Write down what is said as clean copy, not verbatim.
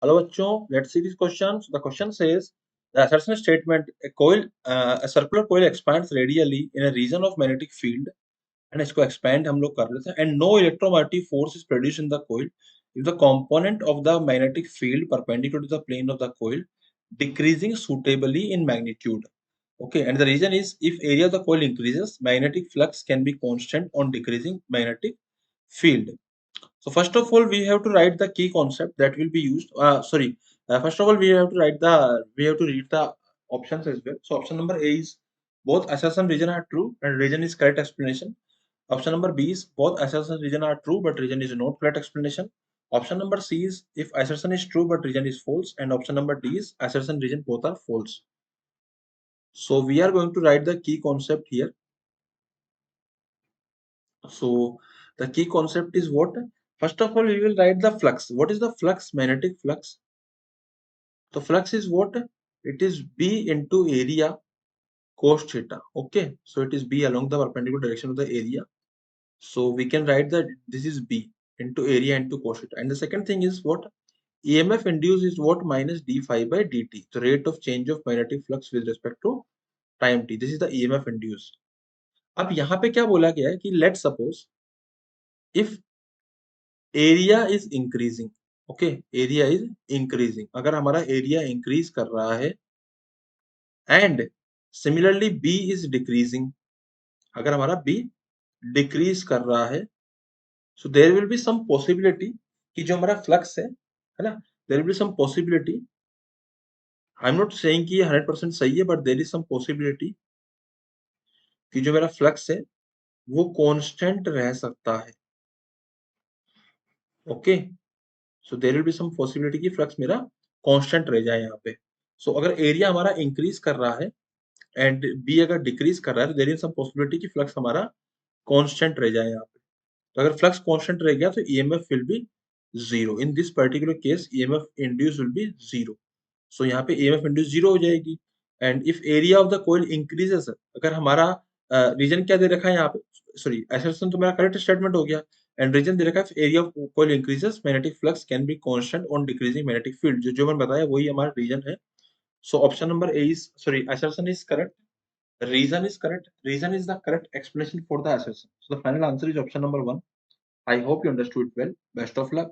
Hello बच्चों, let's see this question. So the question says the assertion statement a circular coil expands radially in a region of magnetic field and इसको expand हम लोग कर लेते हैं and no electromagnetic force is produced in the coil if the component of the magnetic field perpendicular to the plane of the coil decreasing suitably in magnitude. Okay, and the reason is if area of the coil increases, magnetic flux can be constant on decreasing magnetic field. So first of all, we have to write the key concept that will be used. First of all, we have to read the options as well. So option number A is both assertion region are true and region is correct explanation. Option number B is both assertion region are true but region is not correct explanation. Option number C is if assertion is true but region is false, and option number D is assertion region both are false. So we are going to write the key concept here. So the key concept is what? First of all, we will write the flux. What is the flux? Magnetic flux. The flux is what? It is B into area cos theta. Okay, so it is B along the perpendicular direction of the area. So we can write that this is B into area into cos theta. And the second thing is what? EMF induced is what? Minus d phi by dt. The rate of change of magnetic flux with respect to time t. This is the EMF induced. अब यहाँ पे क्या बोला गया है कि let suppose if area is increasing. Okay, area is increasing. अगर हमारा एरिया इंक्रीज कर रहा है and similarly B is decreasing. अगर हमारा बी डिक्रीज कर रहा है, so there will be some possibility कि जो हमारा फ्लक्स है ना, there will be some possibility. I am not saying कि ये 100% सही है, but there is some possibility कि जो मेरा फ्लक्स है वो कांस्टेंट रह सकता है. Okay, so there will be some possibility कि फ्लक्स मेरा कांस्टेंट रह जाए यहाँ पे. सो अगर एरिया हमारा इंक्रीज कर रहा है एंड बी अगर डिक्रीज कर रहा है, तो देयर इज सम पॉसिबिलिटी कि फ्लक्स हमारा कांस्टेंट रह जाए यहाँ पे. तो अगर फ्लक्स कांस्टेंट रह गया तो EMF will be zero. In this particular case EMF induce will be zero. So यहाँ पे ईएमएफ इंड्यूस जीरो हो जाएगी. And if area of the coil increases, अगर हमारा रीजन क्या दे रखा है यहाँ पे, सॉरी असर्शन तो मेरा करेक्ट स्टेटमेंट हो गया. एंड रीजन दे रखा है area of coil increases magnetic flux can be constant on decreasing magnetic field. जो मैंने बताया वही हमारा रीजन है. So option number A is, sorry, assertion is correct. Reason is correct. Reason is the correct explanation for the assertion. So the final answer is option number 1. I hope you understood well. Best of luck.